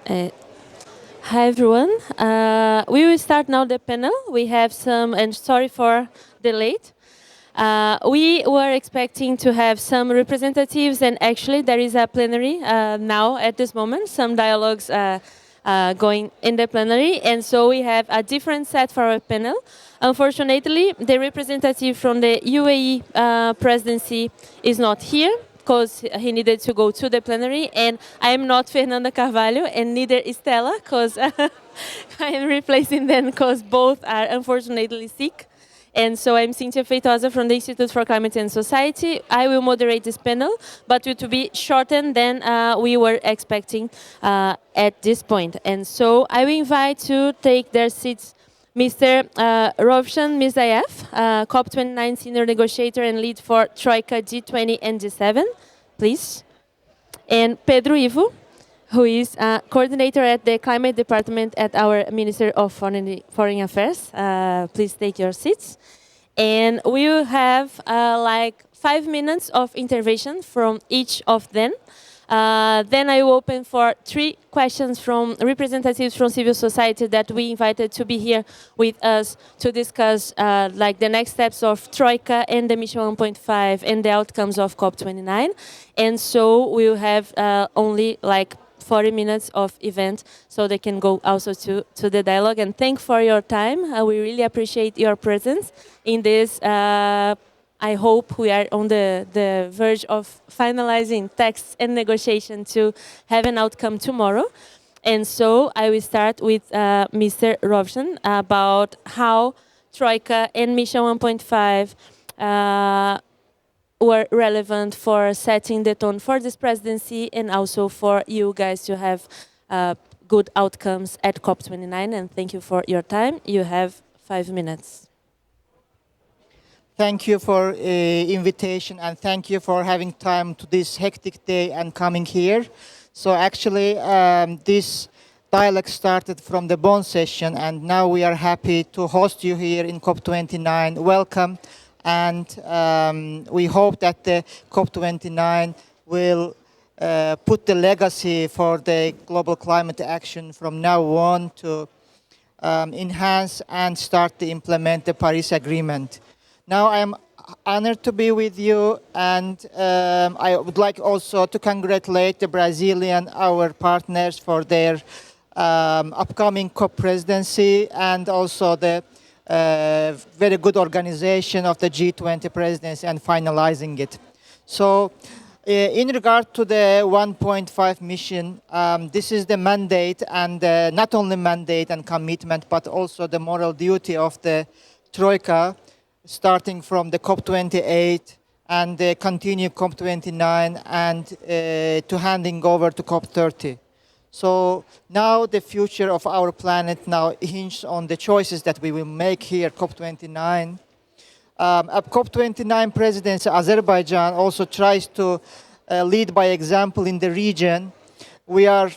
Uh, Hi everyone. We will start now the panel. We have some, and sorry for the late. We were expecting to have some representatives, and actually there is a plenary now at this moment. Some dialogues going in the plenary, and so we have a different set for our panel. Unfortunately, the representative from the UAE presidency is not here, because he needed to go to the plenary, and I am not Fernanda Carvalho, and neither is Stella, because I am replacing them, because both are unfortunately sick. And so I'm Cynthia Feitosa from the Institute for Climate and Society. I will moderate this panel, but it will be shorter than we were expecting at this point. And so I will invite to take their seats Mr. Rovshan Mirzayev, COP29 senior negotiator and lead for Troika G20 and G7, please. And Pedro Ivo, who is coordinator at the climate department at our Minister of Foreign Affairs. Please take your seats. And we will have like 5 minutes of intervention from each of them. Then I will open for 3 questions from representatives from civil society that we invited to be here with us to discuss like the next steps of Troika and the Mission 1.5 and the outcomes of COP29. And so we will have only like 40 minutes of event so they can go also to the dialogue. And thank for your time. We really appreciate your presence in this. I hope we are on the verge of finalizing texts and negotiation to have an outcome tomorrow. And so I will start with Mr. Rovshan about how Troika and Mission 1.5 were relevant for setting the tone for this presidency and also for you guys to have good outcomes at COP29. And thank you for your time. You have 5 minutes. Thank you for invitation and thank you for having time to this hectic day and coming here. So actually this dialogue started from the Bonn session and now we are happy to host you here in COP29. Welcome, and we hope that the COP29 will put the legacy for the global climate action from now on to enhance and start to implement the Paris Agreement. Now I am honored to be with you, and I would like also to congratulate the Brazilian, our partners, for their upcoming COP presidency and also the very good organization of the G20 presidency and finalizing it. So in regard to the 1.5 mission, this is the mandate, and not only mandate and commitment, but also the moral duty of the Troika, starting from the COP28 and continue COP29 and to handing over to COP30. So now the future of our planet now hinges on the choices that we will make here COP29. At COP29 presidency, Azerbaijan also tries to lead by example in the region. We are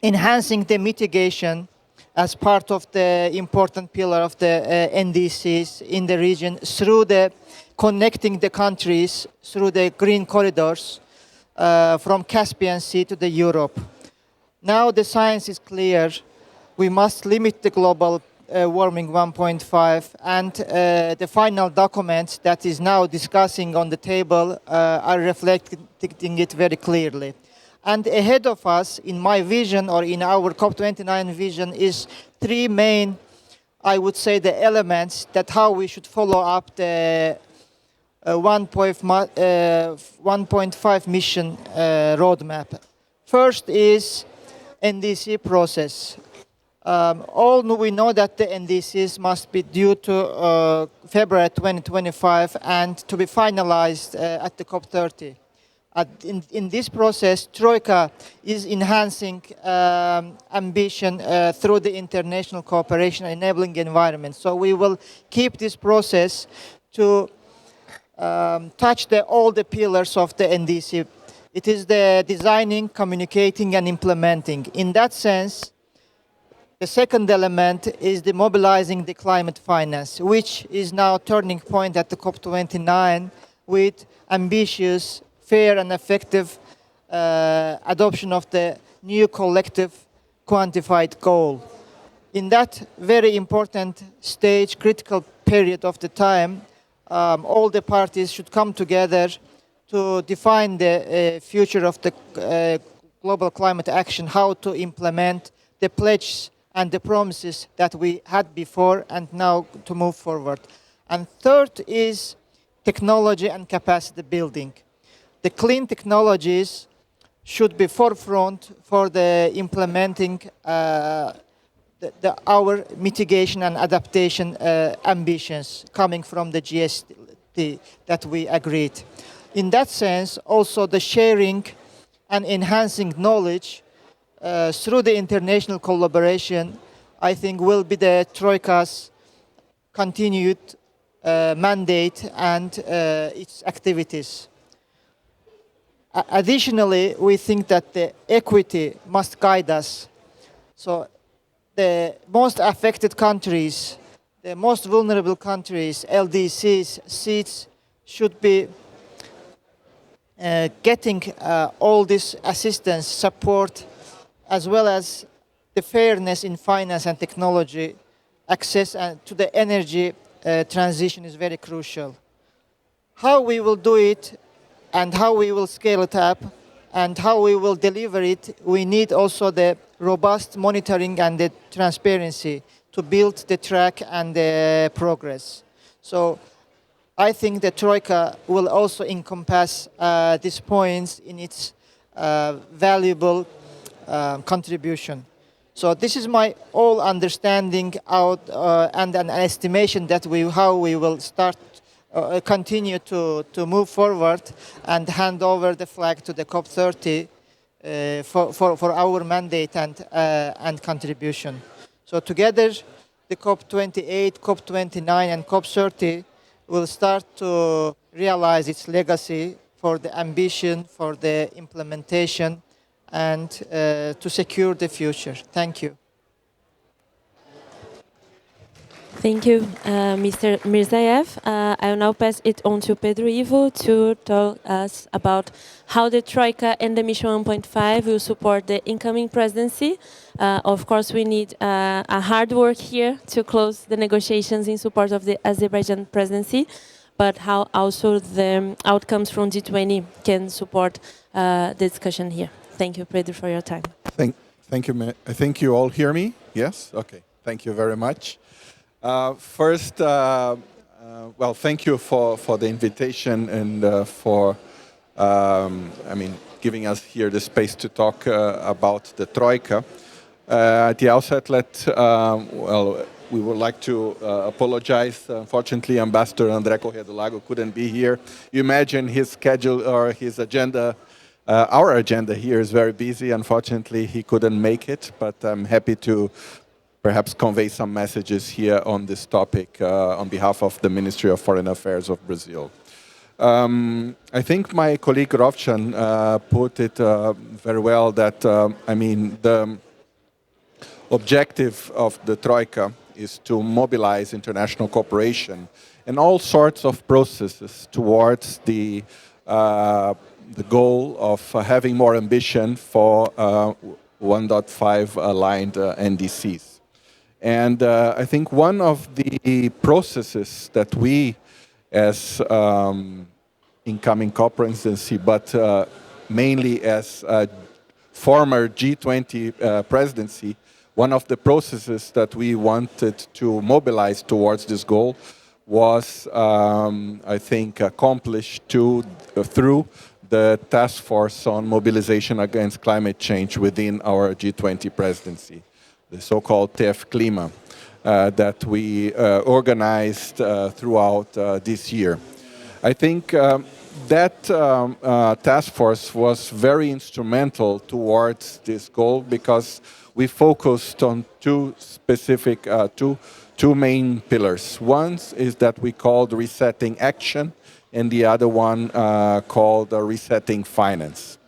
enhancing the mitigation as part of the important pillar of the NDCs in the region through the connecting the countries through the green corridors from Caspian Sea to the Europe. Now the science is clear. We must limit the global warming 1.5, and the final documents that is now discussing on the table are reflecting it very clearly. And ahead of us, in my vision or in our COP29 vision, is 3 main, I would say, the elements that how we should follow up the 1.5 mission roadmap. First is NDC process. All we know that the NDCs must be due to February 2025 and to be finalized at the COP30. In this process, Troika is enhancing ambition through the international cooperation enabling environment. So we will keep this process to touch all the pillars of the NDC. It is the designing, communicating, and implementing. In that sense, the second element is the mobilizing the climate finance, which is now turning point at the COP29 with ambitious, fair and effective adoption of the new collective quantified goal. In that very important stage, critical period of the time, all the parties should come together to define the future of the global climate action, how to implement the pledges and the promises that we had before and now to move forward. And third is technology and capacity building. The clean technologies should be forefront for the implementing our mitigation and adaptation ambitions coming from the GST that we agreed. In that sense, also the sharing and enhancing knowledge through the international collaboration, I think will be the Troika's continued mandate and its activities. Additionally, we think that the equity must guide us. So the most affected countries, the most vulnerable countries, LDCs, seats, should be getting all this assistance, support, as well as the fairness in finance and technology, access to the energy transition is very crucial. How we will do it and how we will scale it up and how we will deliver it, we need also the robust monitoring and the transparency to build the track and the progress. So I think the Troika will also encompass these points in its valuable contribution. So this is my all understanding out and an estimation that how we will start continue to move forward and hand over the flag to the COP30 for our mandate and contribution. So together, the COP28, COP29, and COP30 will start to realize its legacy for the ambition, for the implementation, and to secure the future. Thank you. Thank you, Mr. Mirzaev. I will now pass it on to Pedro Ivo to tell us about how the Troika and the Mission 1.5 will support the incoming presidency. Of course, we need a hard work here to close the negotiations in support of the Azerbaijan presidency, but how also the outcomes from G20 can support the discussion here. Thank you, Pedro, for your time. Thank you. I think you all hear me. Yes? Okay. Thank you very much. First, well, thank you for the invitation and for, giving us here the space to talk about the Troika. At the outset, we would like to apologize. Unfortunately, Ambassador André Corrêa do Lago couldn't be here. You imagine his schedule or his agenda. Our agenda here is very busy. Unfortunately, he couldn't make it, but I'm happy to perhaps convey some messages here on this topic on behalf of the Ministry of Foreign Affairs of Brazil. I think my colleague Rovchan put it very well that, the objective of the Troika is to mobilize international cooperation and all sorts of processes towards the goal of having more ambition for 1.5 aligned NDCs. And I think one of the processes that we, as incoming co-presidency, but mainly as former G20 presidency, one of the processes that we wanted to mobilize towards this goal was, I think, accomplished through the task force on mobilization against climate change within our G20 presidency, the so-called TF Clima, that we organized throughout this year. I think that task force was very instrumental towards this goal because we focused on two specific, two main pillars. One is that we called resetting action, and the other one called resetting finance.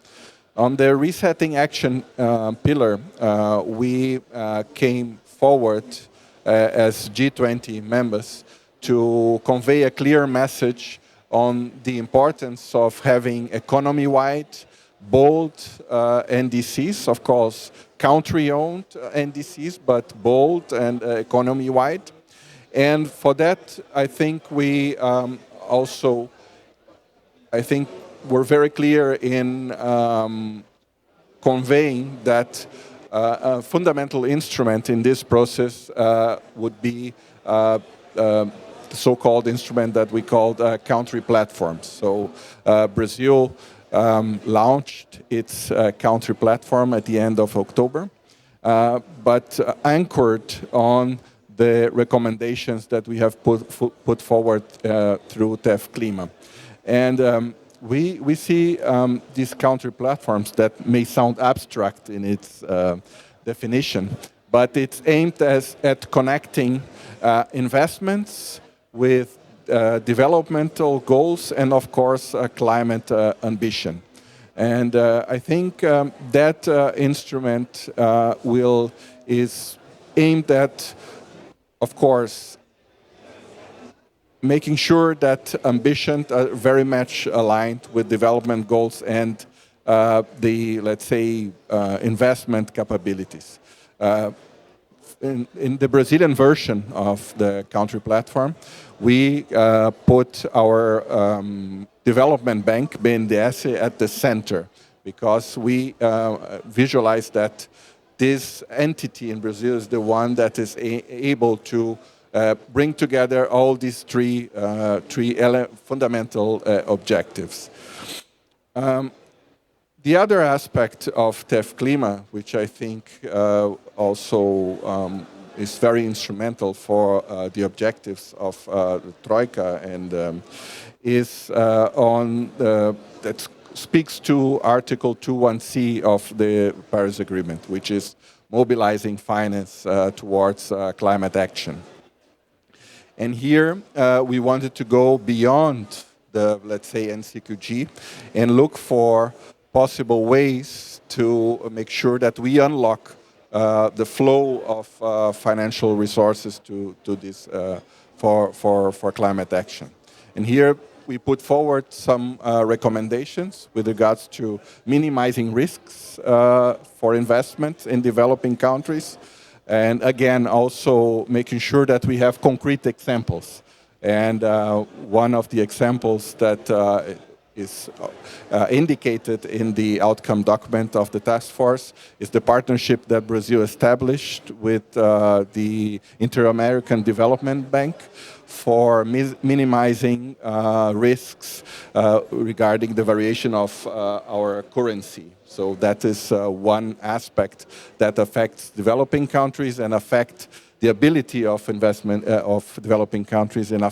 On the resetting action pillar, we came forward as G20 members to convey a clear message on the importance of having economy-wide bold NDCs, of course, country-owned NDCs, but bold and economy-wide. And for that, I think we also, I think we're very clear in conveying that a fundamental instrument in this process would be the so-called instrument that we called country platforms. So Brazil launched its country platform at the end of October, but anchored on the recommendations that we have put forward through TEF Clima. And we see these country platforms that may sound abstract in its definition, but it's aimed at connecting investments with developmental goals and, of course, climate ambition. And I think that instrument is aimed at, of course, making sure that ambition are very much aligned with development goals and the, let's say, investment capabilities. In the Brazilian version of the country platform, we put our development bank, BNDES, at the center because we visualize that this entity in Brazil is the one that is able to bring together all these three fundamental objectives. The other aspect of TEF Clima, which I think also is very instrumental for the objectives of the Troika, and is that speaks to Article 21C of the Paris Agreement, which is mobilizing finance towards climate action. And here we wanted to go beyond the, let's say, NCQG and look for possible ways to make sure that we unlock the flow of financial resources to this for climate action. And here we put forward some recommendations with regards to minimizing risks for investment in developing countries, and again also making sure that we have concrete examples. And one of the examples that is indicated in the outcome document of the task force is the partnership that Brazil established with the Inter-American Development Bank for minimizing risks regarding the variation of our currency. So that is one aspect that affects developing countries and affect the ability of investment of developing countries in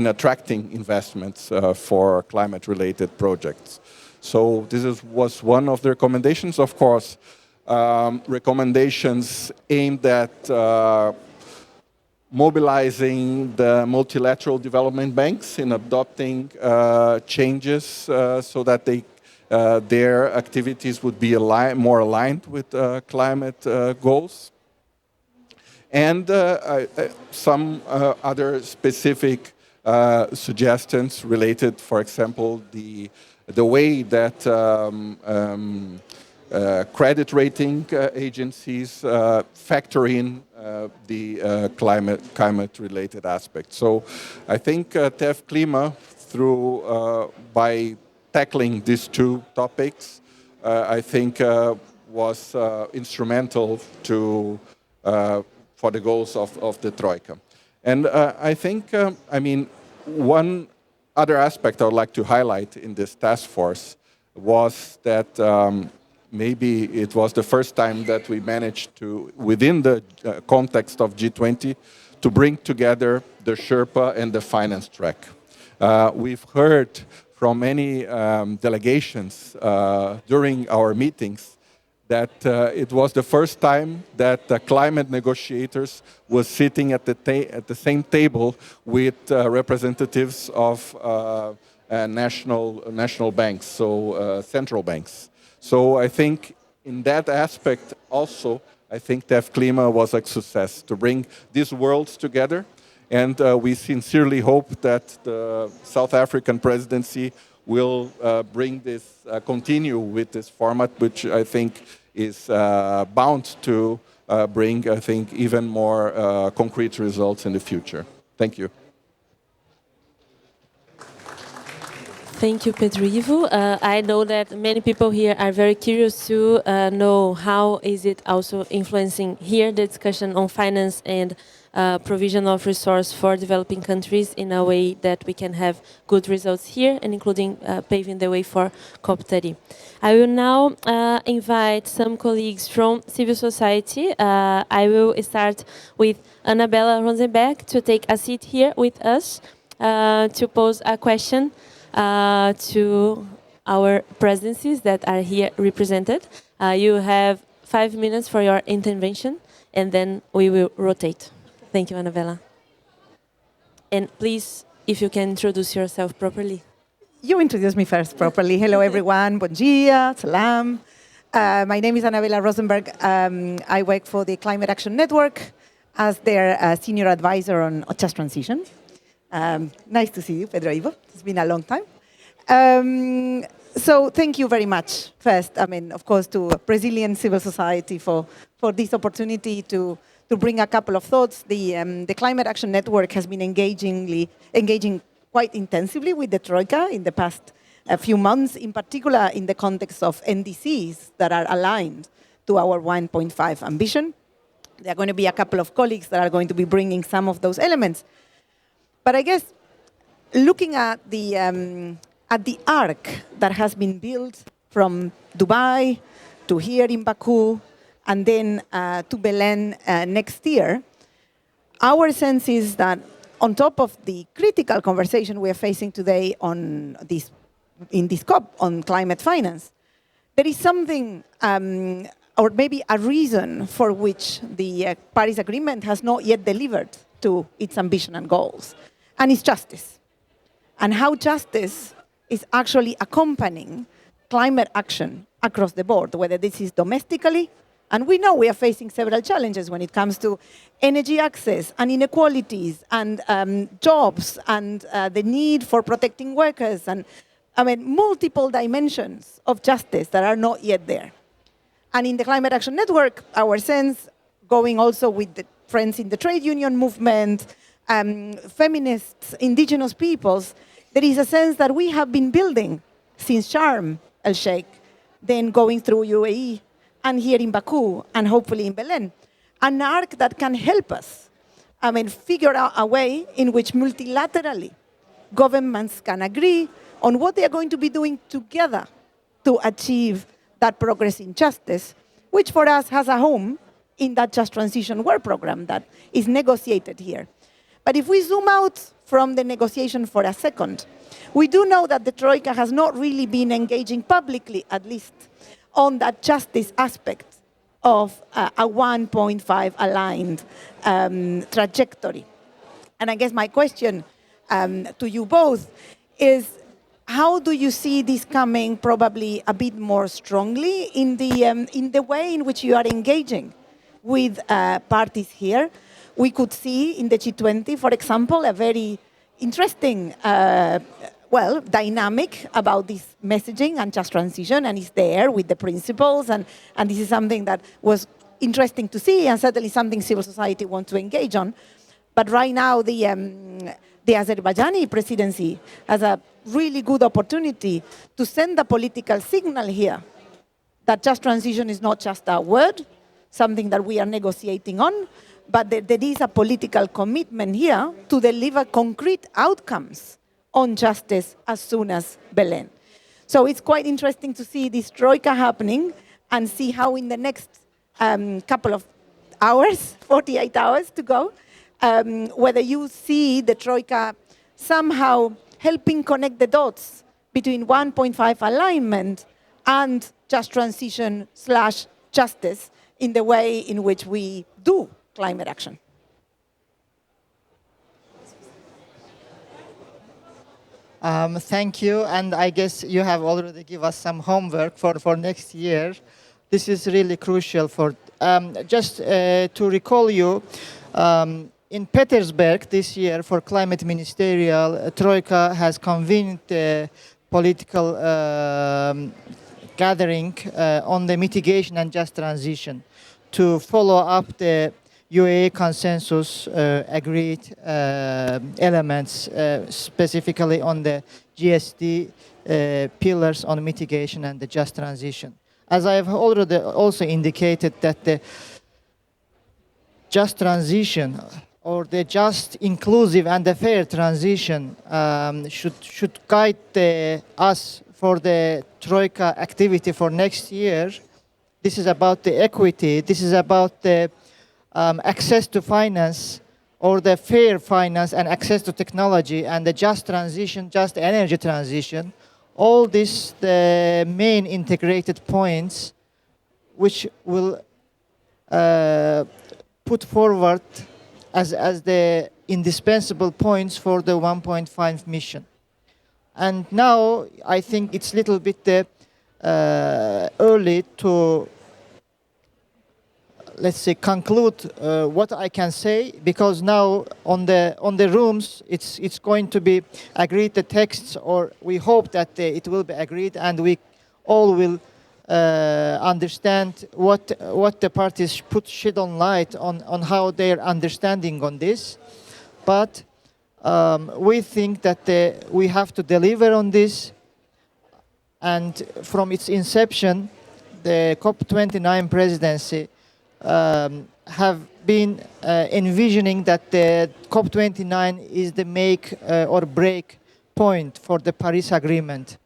attracting investments for climate-related projects. So this was one of the recommendations. Of course, recommendations aimed at mobilizing the multilateral development banks in adopting changes so that their activities would be more aligned with climate goals. And some other specific suggestions related, for example, the way that credit rating agencies factor in the climate-related aspects. So I think TEF Clima, by tackling these two topics, I think was instrumental for the goals of the Troika. And I think, one other aspect I would like to highlight in this task force was that maybe it was the first time that we managed to, within the context of G20, to bring together the Sherpa and the finance track. We've heard from many delegations during our meetings that it was the first time that the climate negotiators was sitting at the same table with representatives of national banks, so central banks. So I think in that aspect also, I think TEF Clima was a success to bring these worlds together. And we sincerely hope that the South African presidency will bring this, continue with this format, which I think is bound to bring, I think, even more concrete results in the future. Thank you. Thank you, Pedro Ivo. I know that many people here are very curious to know how is it also influencing here the discussion on finance and provision of resource for developing countries in a way that we can have good results here and including paving the way for COP30. I will now invite some colleagues from civil society. I will start with Annabella Rosenberg to take a seat here with us to pose a question to our presidencies that are here represented. You have 5 minutes for your intervention, and then we will rotate. Thank you, Annabella. And please, if you can introduce yourself properly. You introduce me first properly. Hello, everyone. Bon dia, salam. My name is Annabella Rosenberg. I work for the Climate Action Network as their senior advisor on just transition. Nice to see you, Pedro Ivo. It's been a long time. So thank you very much. First, of course, to Brazilian civil society for this opportunity to bring a couple of thoughts. The Climate Action Network has been engaging quite intensively with the Troika in the past few months, in particular in the context of NDCs that are aligned to our 1.5 ambition. There are going to be a couple of colleagues that are going to be bringing some of those elements. But I guess looking at the arc that has been built from Dubai to here in Baku and then to Belém next year, our sense is that on top of the critical conversation we are facing today in this COP on climate finance, there is something or maybe a reason for which the Paris Agreement has not yet delivered to its ambition and goals, and it's justice. And how justice is actually accompanying climate action across the board, whether this is domestically, and we know we are facing several challenges when it comes to energy access and inequalities and jobs and the need for protecting workers and multiple dimensions of justice that are not yet there. And in the Climate Action Network, our sense, going also with the friends in the trade union movement, feminists, indigenous peoples, there is a sense that we have been building since Sharm el-Sheikh, then going through UAE, and here in Baku, and hopefully in Belém, an arc that can help us, figure out a way in which multilaterally governments can agree on what they are going to be doing together to achieve that progress in justice, which for us has a home in that Just Transition Work Program that is negotiated here. But if we zoom out from the negotiation for a second, we do know that the Troika has not really been engaging publicly, at least, on that justice aspect of a 1.5 aligned trajectory. And I guess my question to you both is, how do you see this coming probably a bit more strongly in the way in which you are engaging with parties here? We could see in the G20, for example, a very interesting dynamic about this messaging and just transition, and it's there with the principles, and this is something that was interesting to see, and certainly something civil society wants to engage on. But right now, the Azerbaijani presidency has a really good opportunity to send a political signal here that just transition is not just a word, something that we are negotiating on, but there is a political commitment here to deliver concrete outcomes on justice as soon as Belém. So it's quite interesting to see this Troika happening and see how in the next couple of hours, 48 hours to go, whether you see the Troika somehow helping connect the dots between 1.5 alignment and just transition / justice in the way in which we do climate action. Thank you, and I guess you have already given us some homework for next year. This is really crucial for, just to recall you, in Petersburg this year for Climate Ministerial, Troika has convened political gathering on the mitigation and just transition to follow up the UAE consensus agreed elements, specifically on the GSD pillars on mitigation and the just transition. As I have already also indicated that the just transition or the just, inclusive and the fair transition should guide us for the Troika activity for next year. This is about the equity, this is about the access to finance or the fair finance and access to technology and the just transition, just energy transition. All these the main integrated points which will put forward as the indispensable points for the 1.5 mission. And now I think it's a little bit early to, let's say, conclude what I can say, because now on the rooms it's going to be agreed the texts, or we hope that it will be agreed, and we all will understand what the parties shed on light on how their understanding on this. But we think that we have to deliver on this, and from its inception, the COP29 presidency have been envisioning that the COP29 is the make or break point for the Paris Agreement.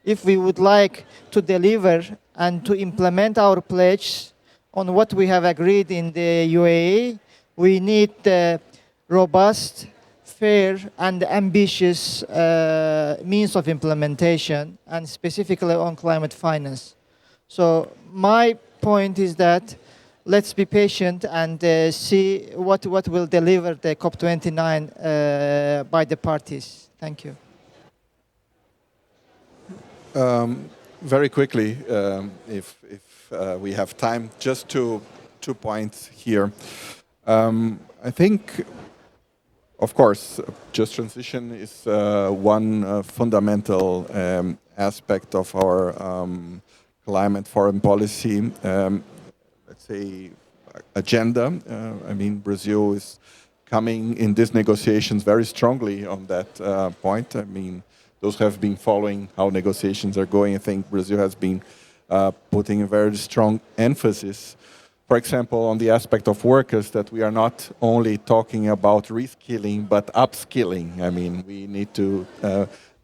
If we would like to deliver and to implement our pledge on what we have agreed in the UAE, we need the robust, fair and ambitious means of implementation, and specifically on climate finance. So my point is that let's be patient and see what will deliver the COP29 by the parties. Thank you. Very quickly, if we have time, just 2 points here. I think, of course, just transition is one fundamental aspect of our climate foreign policy, let's say, agenda. I mean, Brazil is coming in these negotiations very strongly on that point. I mean, those who have been following how negotiations are going, I think Brazil has been putting a very strong emphasis, for example, on the aspect of workers, that we are not only talking about reskilling, but upskilling. I mean, we need to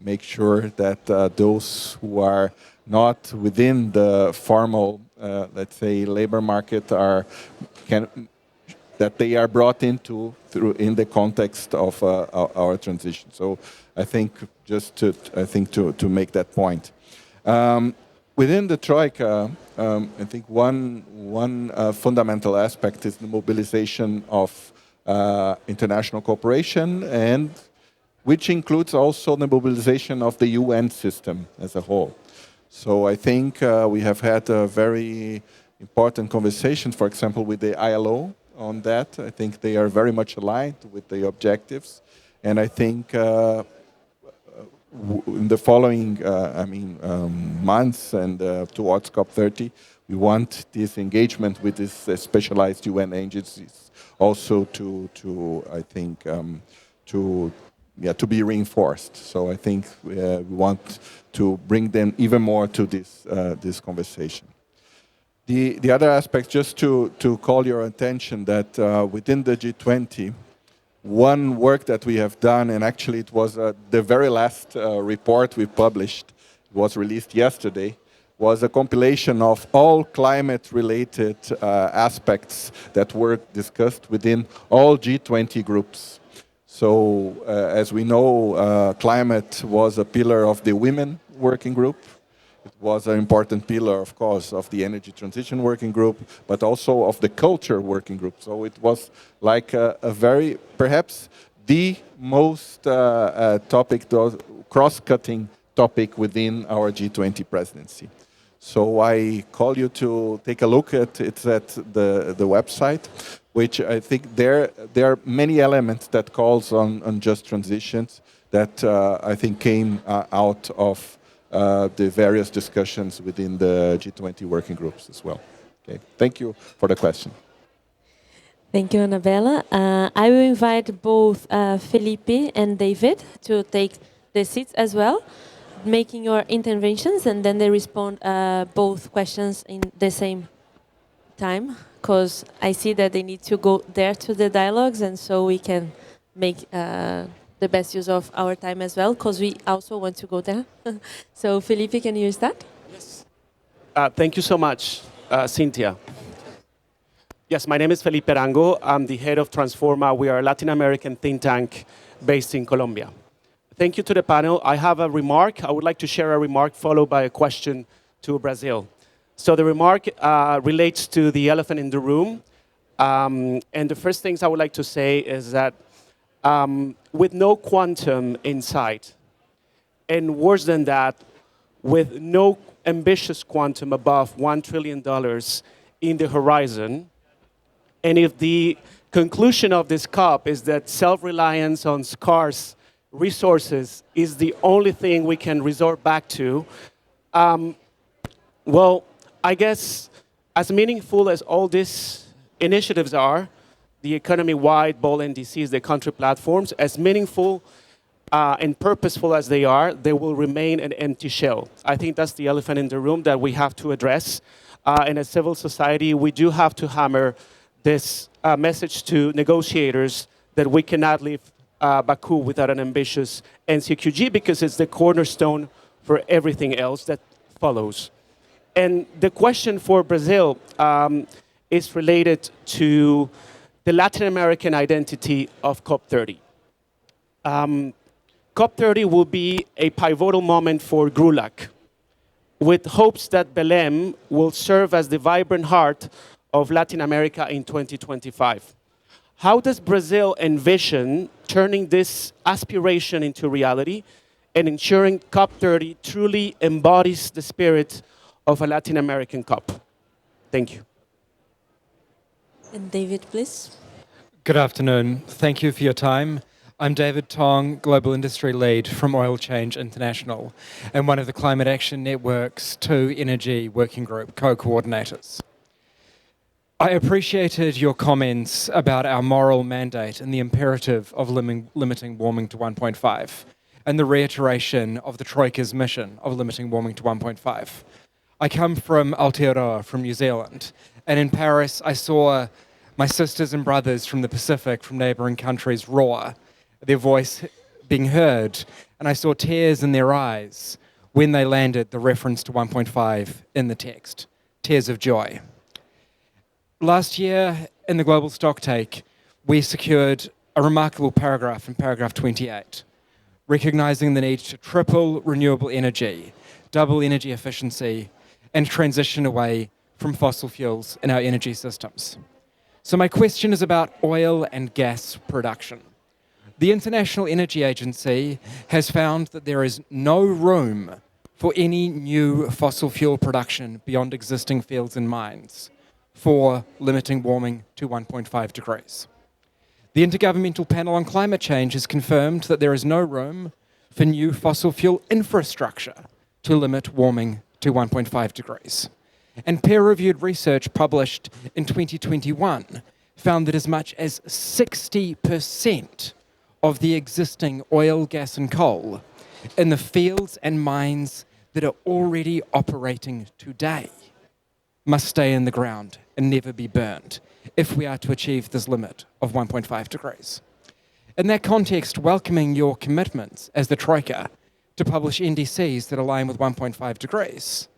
make sure that those who are not within the formal, let's say, labor market that they are brought into in the context of our transition. So I think just to make that point. Within the Troika, I think one fundamental aspect is the mobilization of international cooperation, and which includes also the mobilization of the UN system as a whole. So I think we have had a very important conversation, for example, with the ILO on that. I think they are very much aligned with the objectives, and I think in the following months and towards COP30, we want this engagement with these specialized UN agencies also to be reinforced. So I think we want to bring them even more to this conversation. The other aspect, just to call your attention, that within the G20, one work that we have done, and actually it was the very last report we published, was released yesterday, was a compilation of all climate-related aspects that were discussed within all G20 groups. So, as we know, climate was a pillar of the Women Working Group. It was an important pillar, of course, of the Energy Transition Working Group, but also of the Culture Working Group. So it was like a very, perhaps the most cross-cutting topic within our G20 presidency. So I call you to take a look at it at the website, which I think there are many elements that calls on just transitions that I think came out of the various discussions within the G20 working groups as well. Okay. Thank you for the question. Thank you, Annabella. I will invite both Felipe and David to take the seats as well, making your interventions, and then they respond both questions in the same time, because I see that they need to go there to the dialogues, and so we can make the best use of our time as well, because we also want to go there. So, Felipe, can you start? Yes. Thank you so much, Cynthia. Yes, my name is Felipe Arango. I'm the head of Transforma. We are a Latin American think tank based in Colombia. Thank you to the panel. I have a remark. I would like to share a remark followed by a question to Brazil. So the remark relates to the elephant in the room. And the first things I would like to say is that with no quantum in sight, and worse than that, with no ambitious quantum above $1 trillion in the horizon, and if the conclusion of this COP is that self-reliance on scarce resources is the only thing we can resort back to, well, I guess as meaningful as all these initiatives are, the economy-wide bold NDCs, the country platforms, as meaningful and purposeful as they are, they will remain an empty shell. I think that's the elephant in the room that we have to address. In a civil society, we do have to hammer this message to negotiators that we cannot leave Baku without an ambitious NCQG, because it's the cornerstone for everything else that follows. And the question for Brazil is related to the Latin American identity of COP30. COP30 will be a pivotal moment for GRULAC, with hopes that Belém will serve as the vibrant heart of Latin America in 2025. How does Brazil envision turning this aspiration into reality and ensuring COP30 truly embodies the spirit of a Latin American COP? Thank you. And David, please. Good afternoon. Thank you for your time. I'm David Tong, Global Industry Lead from Oil Change International, and one of the Climate Action Network's 2 Energy Working Group co-coordinators. I appreciated your comments about our moral mandate and the imperative of limiting warming to 1.5, and the reiteration of the Troika's mission of limiting warming to 1.5. I come from Aotearoa, from New Zealand, and in Paris I saw my sisters and brothers from the Pacific, from neighbouring countries, roar, their voice being heard, and I saw tears in their eyes when they landed the reference to 1.5 in the text, tears of joy. Last year, in the Global Stocktake, we secured a remarkable paragraph in paragraph 28, recognising the need to triple renewable energy, double energy efficiency, and transition away from fossil fuels in our energy systems. So my question is about oil and gas production. The International Energy Agency has found that there is no room for any new fossil fuel production beyond existing fields and mines for limiting warming to 1.5 degrees. The Intergovernmental Panel on Climate Change has confirmed that there is no room for new fossil fuel infrastructure to limit warming to 1.5 degrees. And peer-reviewed research published in 2021 found that as much as 60% of the existing oil, gas and coal in the fields and mines that are already operating today must stay in the ground and never be burned if we are to achieve this limit of 1.5 degrees. In that context, welcoming your commitments as the Troika to publish NDCs that align with 1.5 degrees,